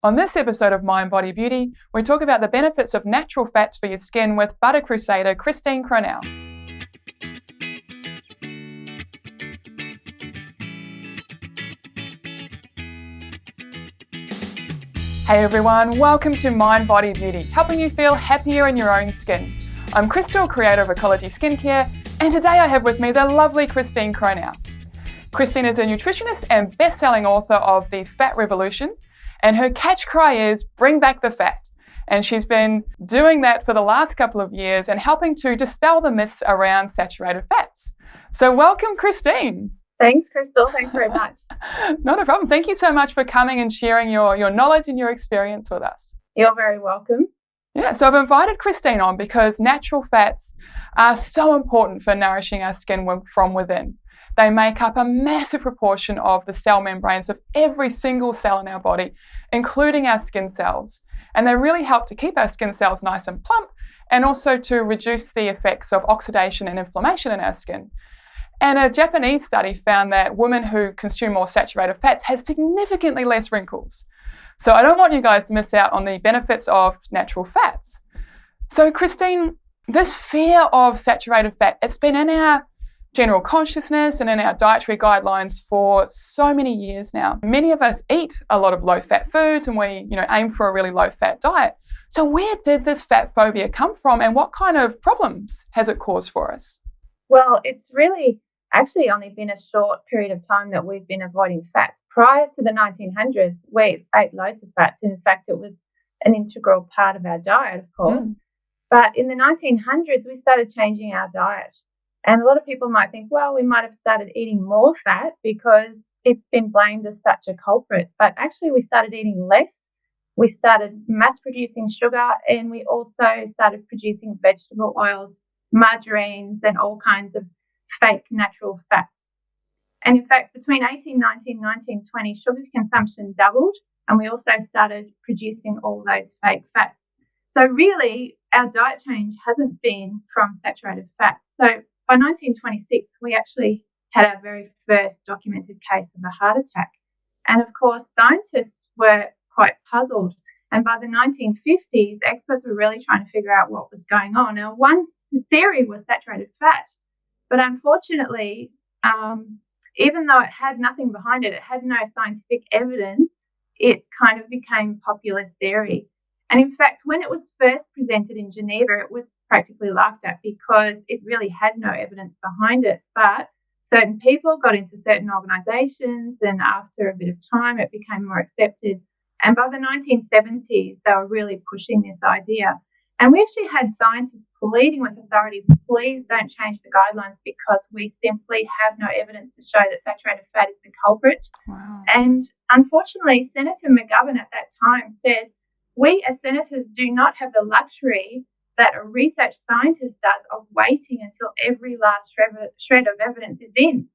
On this episode of Mind, Body, Beauty, we talk about the benefits of natural fats for your skin with Butter Crusader, Christine Cronau. Hey everyone, welcome to Mind, Body, Beauty, helping you feel happier in your own skin. I'm Crystal, creator of Ecology Skincare, and today I have with me the lovely Christine Cronau. Christine is a nutritionist and best-selling author of The Fat Revolution, and her catch cry is bring back the fat. And she's been doing that for the last couple of years and helping to dispel the myths around saturated fats. So welcome, Christine. Thanks, Crystal. Thanks very much. Not a problem. Thank you so much for coming and sharing your knowledge and your experience with us. You're very welcome. Yeah, so I've invited Christine on because natural fats are so important for nourishing our skin from within. They make up a massive proportion of the cell membranes of every single cell in our body, including our skin cells. And they really help to keep our skin cells nice and plump and also to reduce the effects of oxidation and inflammation in our skin. And a Japanese study found that women who consume more saturated fats had significantly less wrinkles. So I don't want you guys to miss out on the benefits of natural fats. So Christine, this fear of saturated fat, it's been in our general consciousness and in our dietary guidelines for so many years now. Many of us eat a lot of low-fat foods and we aim for a really low-fat diet. So where did this fat phobia come from and what kind of problems has it caused for us? Well, it's really actually only been a short period of time that we've been avoiding fats. Prior to the 1900s, we ate loads of fats. In fact, it was an integral part of our diet, of course. But in the 1900s, we started changing our diet. And a lot of people might think, well, we might have started eating more fat because it's been blamed as such a culprit. But actually, we started eating less. We started mass producing sugar, and we also started producing vegetable oils, margarines, and all kinds of fake natural fats. And in fact, between 1890 and 1920, sugar consumption doubled, and we also started producing all those fake fats. So really, our diet change hasn't been from saturated fats. So by 1926, we actually had our very first documented case of a heart attack. And of course, scientists were quite puzzled. And by the 1950s, experts were really trying to figure out what was going on. Now, one theory was saturated fat. But unfortunately, even though it had nothing behind it, it had no scientific evidence, it kind of became popular theory. And in fact, when it was first presented in Geneva, it was practically laughed at because it really had no evidence behind it. But certain people got into certain organizations, and after a bit of time, it became more accepted. And by the 1970s, they were really pushing this idea. And we actually had scientists pleading with authorities, please don't change the guidelines because we simply have no evidence to show that saturated fat is the culprit. Wow. And unfortunately, Senator McGovern at that time said, we as senators do not have the luxury that a research scientist does of waiting until every last shred of evidence is in.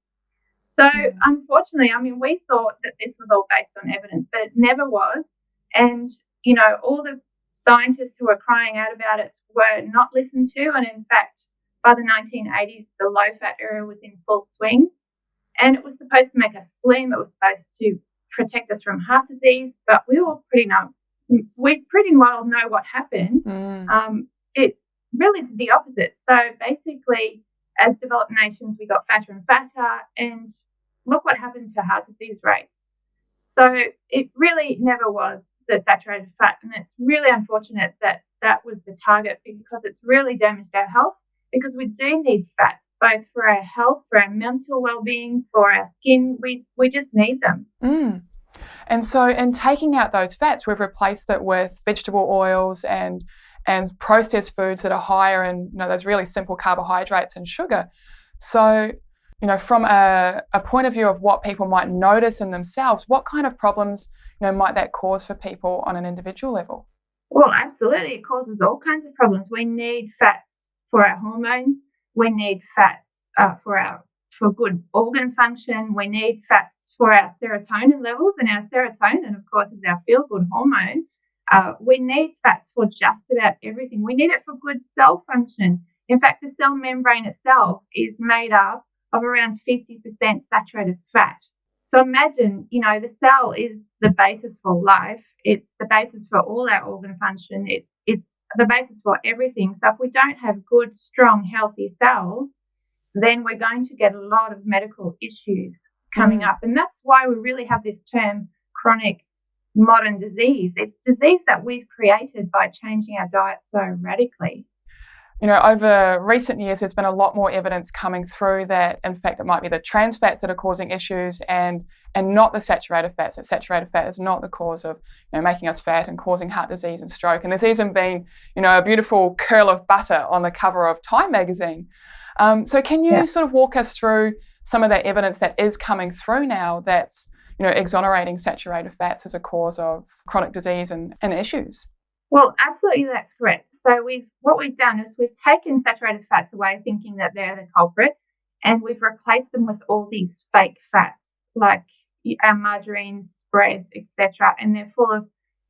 So unfortunately, we thought that this was all based on evidence, but it never was. And, all the scientists who were crying out about it were not listened to. And in fact, by the 1980s, the low-fat era was in full swing. And it was supposed to make us slim. It was supposed to protect us from heart disease. But we pretty well know what happened. It really did the opposite. So basically, as developed nations, we got fatter and fatter. And look what happened to heart disease rates. So it really never was the saturated fat. And it's really unfortunate that that was the target because it's really damaged our health because we do need fats, both for our health, for our mental well-being, for our skin. We just need them. And so in taking out those fats, we've replaced it with vegetable oils and processed foods that are higher in those really simple carbohydrates and sugar. So from a point of view of what people might notice in themselves, what kind of problems, might that cause for people on an individual level? Well, absolutely. It causes all kinds of problems. We need fats for our hormones. We need fats for good organ function. We need fats for our serotonin levels. And our serotonin, of course, is our feel-good hormone. We need fats for just about everything. We need it for good cell function. In fact, the cell membrane itself is made up of around 50% saturated fat. So imagine, the cell is the basis for life. It's the basis for all our organ function. It's the basis for everything. So if we don't have good, strong, healthy cells, then we're going to get a lot of medical issues coming up. And that's why we really have this term chronic modern disease. It's disease that we've created by changing our diet so radically. Over recent years, there's been a lot more evidence coming through that, in fact, it might be the trans fats that are causing issues and not the saturated fats. That saturated fat is not the cause of making us fat and causing heart disease and stroke. And there's even been, a beautiful curl of butter on the cover of Time magazine. So can you sort of walk us through some of that evidence that is coming through now that's, exonerating saturated fats as a cause of chronic disease and issues? Well, absolutely, that's correct. So what we've done is we've taken saturated fats away, thinking that they're the culprit, and we've replaced them with all these fake fats, like our margarines, spreads, etc., and they're full of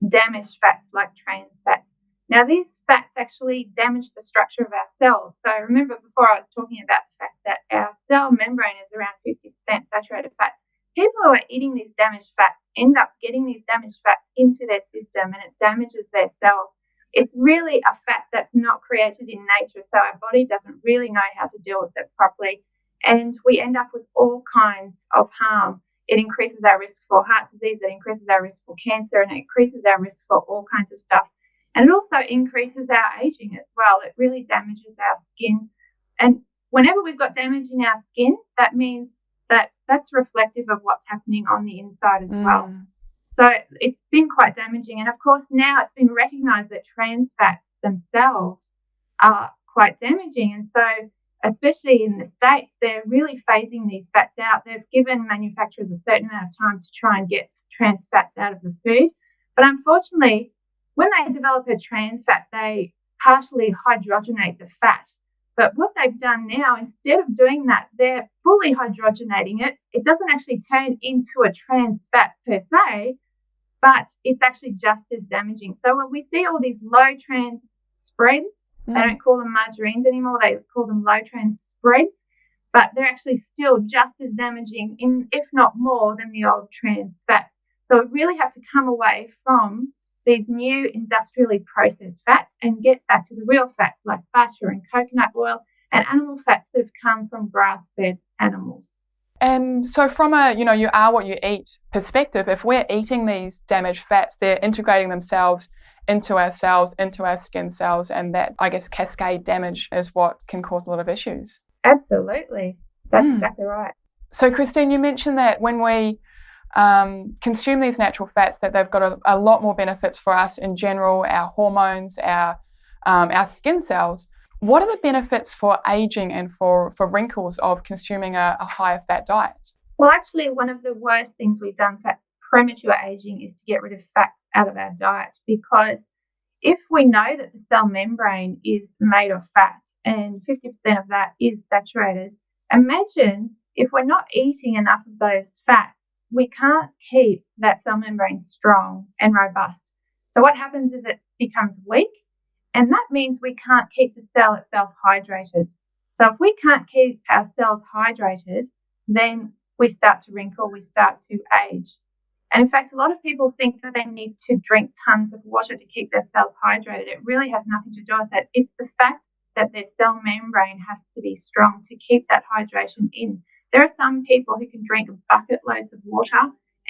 damaged fats like trans fats. Now, these fats actually damage the structure of our cells. So remember before I was talking about the fact that our cell membrane is around 50% saturated fat. People who are eating these damaged fats end up getting these damaged fats into their system, and it damages their cells. It's really a fat that's not created in nature, so our body doesn't really know how to deal with it properly, and we end up with all kinds of harm. It increases our risk for heart disease, it increases our risk for cancer, and it increases our risk for all kinds of stuff. And it also increases our aging as well. It really damages our skin. And whenever we've got damage in our skin, that means that's reflective of what's happening on the inside as well. So it's been quite damaging. And of course, now it's been recognized that trans fats themselves are quite damaging. And so, especially in the States, they're really phasing these fats out. They've given manufacturers a certain amount of time to try and get trans fats out of the food. But unfortunately, when they develop a trans fat, they partially hydrogenate the fat. But what they've done now, instead of doing that, they're fully hydrogenating it. It doesn't actually turn into a trans fat per se, but it's actually just as damaging. So when we see all these low trans spreads, they don't call them margarines anymore, they call them low trans spreads, but they're actually still just as damaging, if not more, than the old trans fats. So we really have to come away from these new industrially processed fats and get back to the real fats like butter and coconut oil and animal fats that have come from grass-fed animals. And so from a, you are what you eat perspective, if we're eating these damaged fats, they're integrating themselves into our cells, into our skin cells, and that, I guess, cascade damage is what can cause a lot of issues. Absolutely. That's exactly right. So, Christine, you mentioned that when we consume these natural fats, that they've got a lot more benefits for us in general, our hormones, our skin cells. What are the benefits for aging and for wrinkles of consuming a higher fat diet? Well, actually, one of the worst things we've done for premature aging is to get rid of fats out of our diet, because if we know that the cell membrane is made of fat and 50% of that is saturated, imagine if we're not eating enough of those fats, we can't keep that cell membrane strong and robust. So what happens is it becomes weak, and that means we can't keep the cell itself hydrated. So if we can't keep our cells hydrated, then we start to wrinkle, we start to age. And in fact, a lot of people think that they need to drink tons of water to keep their cells hydrated. It really has nothing to do with it. It's the fact that their cell membrane has to be strong to keep that hydration in. There are some people who can drink bucket loads of water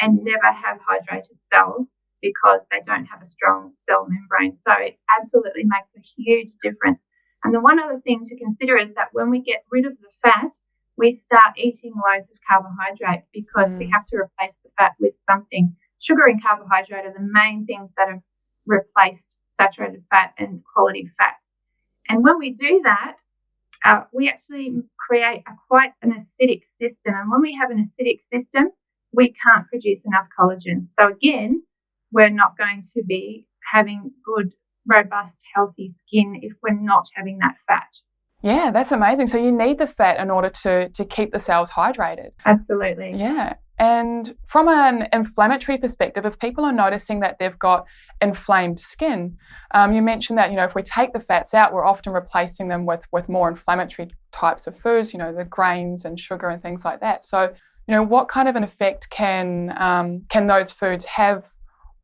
and never have hydrated cells because they don't have a strong cell membrane. So it absolutely makes a huge difference. And the one other thing to consider is that when we get rid of the fat, we start eating loads of carbohydrate because we have to replace the fat with something. Sugar and carbohydrate are the main things that have replaced saturated fat and quality fats. And when we do that, we actually create quite an acidic system. And when we have an acidic system, we can't produce enough collagen. So again, we're not going to be having good, robust, healthy skin if we're not having that fat. Yeah, that's amazing. So you need the fat in order to keep the cells hydrated. Absolutely. Yeah. And from an inflammatory perspective, if people are noticing that they've got inflamed skin, you mentioned that, if we take the fats out, we're often replacing them with more inflammatory types of foods, the grains and sugar and things like that. So What kind of an effect can those foods have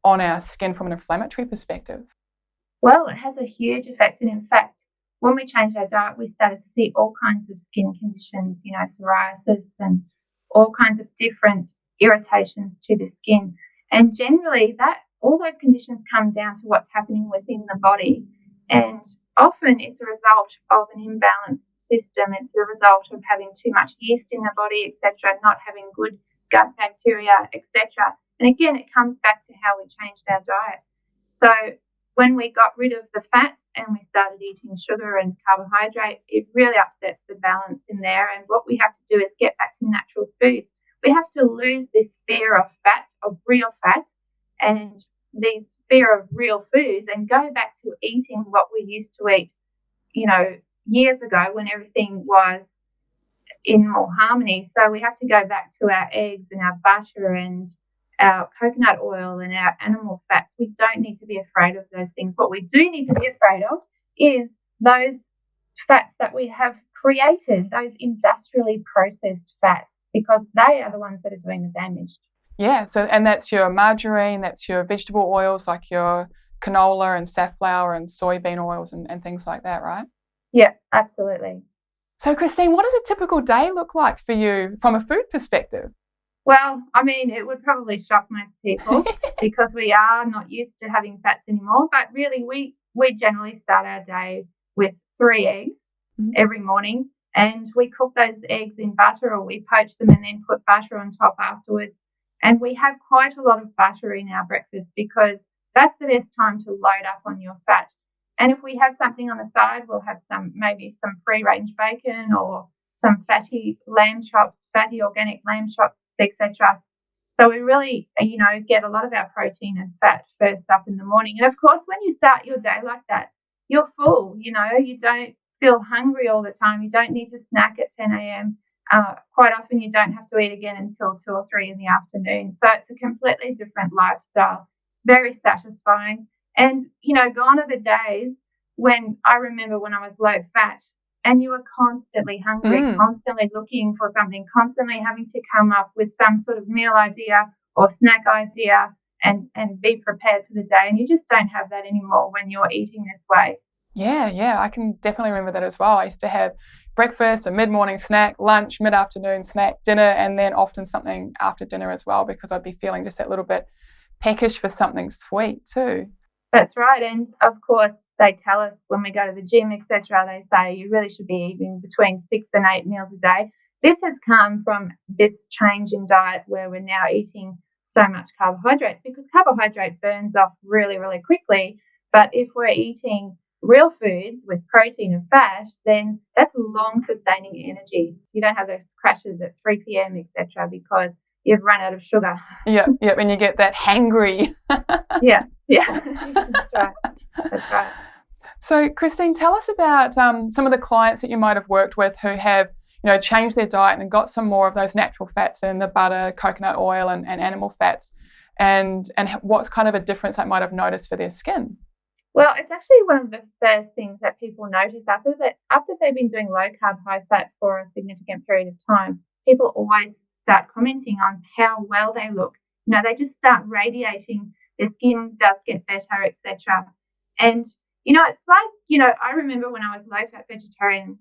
on our skin from an inflammatory perspective? Well, it has a huge effect. And in fact, when we changed our diet, we started to see all kinds of skin conditions, psoriasis and all kinds of different irritations to the skin. And generally, all those conditions come down to what's happening within the body. And often it's a result of an imbalanced system. It's a result of having too much yeast in the body, etc., not having good gut bacteria, etc. And again, it comes back to how we changed our diet. So when we got rid of the fats and we started eating sugar and carbohydrate, it really upsets the balance in there. And what we have to do is get back to natural foods. We have to lose this fear of fat, of real fat, and this fear of real foods, and go back to eating what we used to eat, years ago when everything was in more harmony. So we have to go back to our eggs and our butter and our coconut oil and our animal fats. We don't need to be afraid of those things. What we do need to be afraid of is those fats that we have created, those industrially processed fats, because they are the ones that are doing the damage. Yeah, and that's your margarine, that's your vegetable oils like your canola and safflower and soybean oils and things like that, right? Yeah, absolutely. So, Christine, what does a typical day look like for you from a food perspective? Well, it would probably shock most people because we are not used to having fats anymore. But really, we generally start our day with 3 eggs every morning, and we cook those eggs in butter, or we poach them and then put butter on top afterwards. And we have quite a lot of butter in our breakfast because that's the best time to load up on your fat. And if we have something on the side, we'll have maybe some free-range bacon or some fatty lamb chops, fatty organic lamb chops, etc. So we really, get a lot of our protein and fat first up in the morning. And of course, when you start your day like that, you're full. You don't feel hungry all the time. You don't need to snack at 10 a.m. Quite often, you don't have to eat again until 2 or 3 in the afternoon. So it's a completely different lifestyle. It's very satisfying. And, gone are the days when I remember when I was low fat and you were constantly hungry, constantly looking for something, constantly having to come up with some sort of meal idea or snack idea and be prepared for the day. And you just don't have that anymore when you're eating this way. Yeah, I can definitely remember that as well. I used to have breakfast, a mid-morning snack, lunch, mid-afternoon snack, dinner, and then often something after dinner as well, because I'd be feeling just that little bit peckish for something sweet too. That's right. And of course, they tell us when we go to the gym, etc., they say you really should be eating between 6 and 8 meals a day. This has come from this change in diet where we're now eating so much carbohydrate, because carbohydrate burns off really, really quickly. But if we're eating real foods with protein and fat, then that's long sustaining energy. You don't have those crashes at 3 p.m., etc., because you've run out of sugar. Yeah, and you get that hangry. Yeah, that's right. So, Christine, tell us about some of the clients that you might have worked with who have, changed their diet and got some more of those natural fats in the butter, coconut oil, and animal fats, and what's kind of a difference that might have noticed for their skin. Well, it's actually one of the first things that people notice after they've been doing low carb, high fat for a significant period of time. People always start commenting on how well they look. They just start radiating. Their skin does get better, etc. And it's like, I remember when I was low fat vegetarian,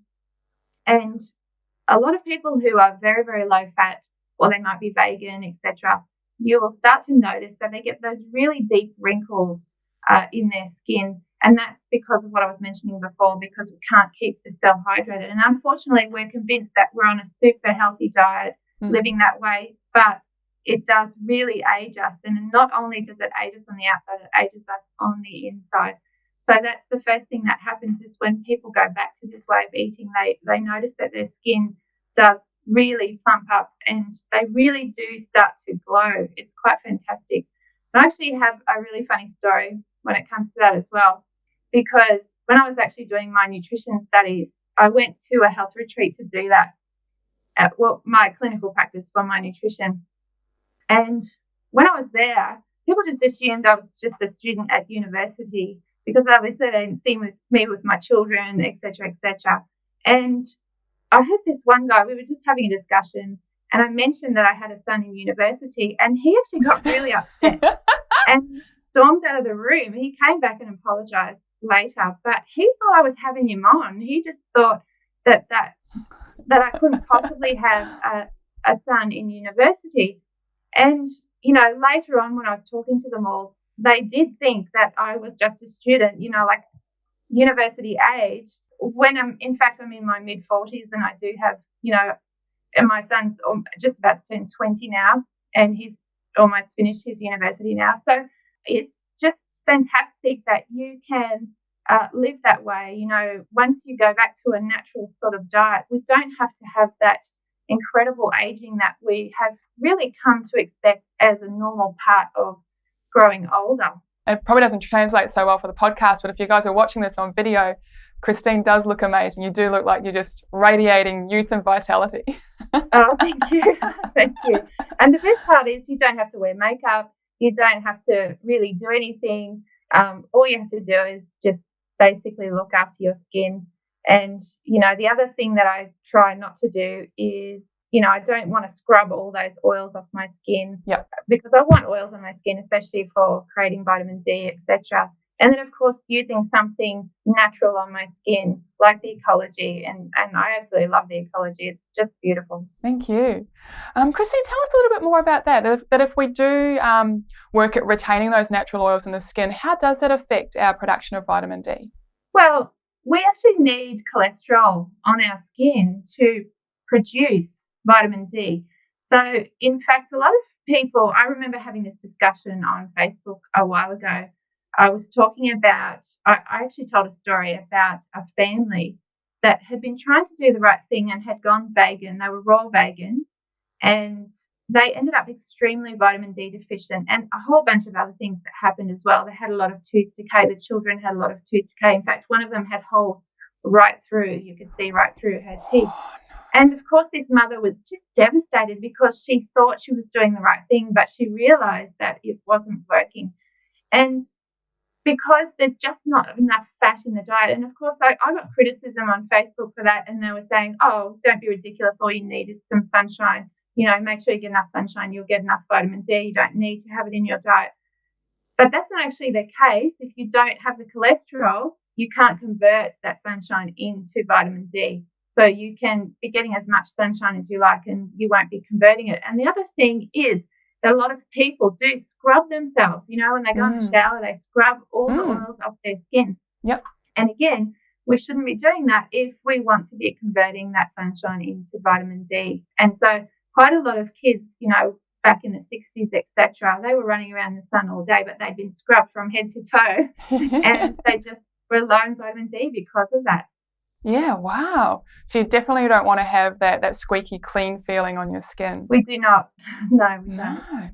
and a lot of people who are very, very low fat, or they might be vegan, etc., you will start to notice that they get those really deep wrinkles in their skin. And that's because of what I was mentioning before, because we can't keep the cell hydrated. And unfortunately, we're convinced that we're on a super healthy diet, living that way, but it does really age us. And not only does it age us on the outside, it ages us on the inside. So that's the first thing that happens is when people go back to this way of eating, they notice that their skin does really plump up and they really do start to glow. It's quite fantastic. I actually have a really funny story when it comes to that as well, because when I was actually doing my nutrition studies, I went to a health retreat to do that at my clinical practice for my nutrition. And when I was there, people just assumed I was just a student at university because obviously they didn't see me with my children, etc., etc. And I had this one guy, we were just having a discussion, And I mentioned that I had a son in university, and he actually got really upset and stormed out of the room. He came back and apologized later, but he thought I was having him on. He just thought that I couldn't possibly have a son in university. And, later on when I was talking to them all, they did think that I was just a student, like university age, when I'm in my mid-40s, and I do have, and my son's just about to turn 20 now, and he's almost finished his university now. So it's just fantastic that you can live that way. Once you go back to a natural sort of diet, we don't have to have that incredible aging that we have really come to expect as a normal part of growing older. It probably doesn't translate so well for the podcast, but if you guys are watching this on video, Christine does look amazing. You do look like you're just radiating youth and vitality. Oh, thank you. Thank you. And the best part is you don't have to wear makeup. You don't have to really do anything. All you have to do is just basically look after your skin. And, the other thing that I try not to do is, I don't want to scrub all those oils off my skin. Yep. Because I want oils on my skin, especially for creating vitamin D, etc. And then, of course, using something natural on my skin, like the Ecology. And I absolutely love the Ecology. It's just beautiful. Thank you. Christine, tell us a little bit more about that. That if we do work at retaining those natural oils in the skin, how does that affect our production of vitamin D? Well, we actually need cholesterol on our skin to produce vitamin D. So, in fact, a lot of people, I remember having this discussion on Facebook a while ago. I was talking about, I actually told a story about a family that had been trying to do the right thing and had gone vegan. They were raw vegan, and they ended up extremely vitamin D deficient, and a whole bunch of other things that happened as well. They had a lot of tooth decay. The children had a lot of tooth decay. In fact, one of them had holes right through. You could see right through her teeth. And, of course, this mother was just devastated because she thought she was doing the right thing, but she realized that it wasn't working. And because there's just not enough fat in the diet. And, of course, I got criticism on Facebook for that, and they were saying, oh, don't be ridiculous. All you need is some sunshine. Make sure you get enough sunshine. You'll get enough vitamin D. You don't need to have it in your diet. But that's not actually the case. If you don't have the cholesterol, you can't convert that sunshine into vitamin D. So you can be getting as much sunshine as you like, and you won't be converting it. And the other thing is that a lot of people do scrub themselves. When they go in the shower, they scrub all the oils off their skin. Yep. And again, we shouldn't be doing that if we want to be converting that sunshine into vitamin D. And so quite a lot of kids, back in the 60s, etc., they were running around in the sun all day, but they'd been scrubbed from head to toe, and they just were low in vitamin D because of that. Yeah, wow. So you definitely don't want to have that squeaky clean feeling on your skin. We do not. No, we don't.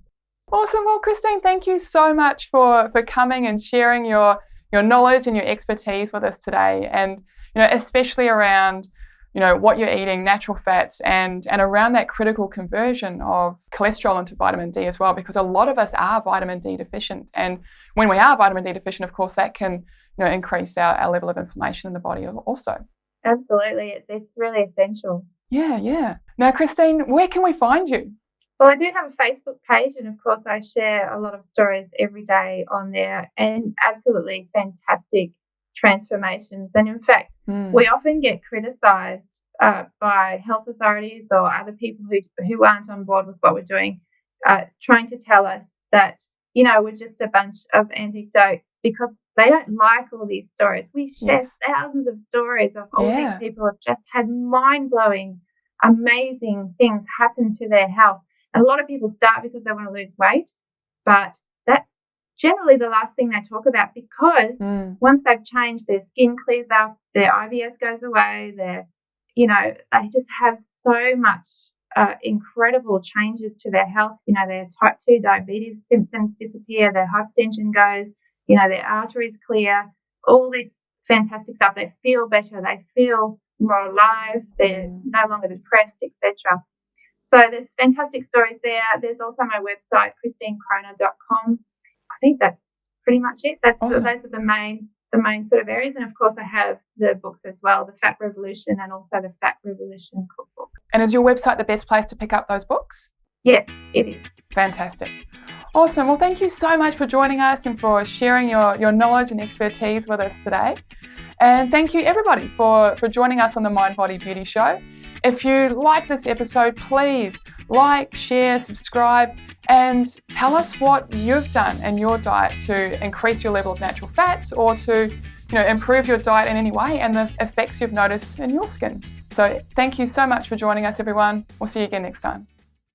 Awesome. Well, Christine, thank you so much for coming and sharing your knowledge and your expertise with us today. And, especially around, what you're eating, natural fats, and around that critical conversion of cholesterol into vitamin D as well, because a lot of us are vitamin D deficient. And when we are vitamin D deficient, of course, that can, increase our level of inflammation in the body also. Absolutely. It's really essential. Yeah. Now, Christine, where can we find you? Well, I do have a Facebook page, and of course I share a lot of stories every day on there, and absolutely fantastic transformations. And in fact, we often get criticised by health authorities or other people who aren't on board with what we're doing, trying to tell us that, we're just a bunch of anecdotes, because they don't like all these stories. We share thousands of stories of all these people who have just had mind-blowing, amazing things happen to their health. And a lot of people start because they want to lose weight, but that's generally the last thing they talk about, because once they've changed, their skin clears up, their IBS goes away, they just have so much incredible changes to their health. Their type 2 diabetes symptoms disappear, their hypertension goes, their arteries clear, all this fantastic stuff. They feel better, they feel more alive, they're no longer depressed, etc. So there's fantastic stories there. There's also my website, ChristineCronau.com. I think that's pretty much it. Awesome. Those are the main the main sort of areas. And of course, I have the books as well, the Fat Revolution and also the Fat Revolution Cookbook. And is your website the best place to pick up those books? Yes, it is. Fantastic. Awesome. Well, thank you so much for joining us and for sharing your knowledge and expertise with us today. And thank you everybody for joining us on the Mind Body Beauty Show. If you like this episode, please like, share, subscribe, and tell us what you've done in your diet to increase your level of natural fats or to improve your diet in any way and the effects you've noticed in your skin. So thank you so much for joining us, everyone. We'll see you again next time.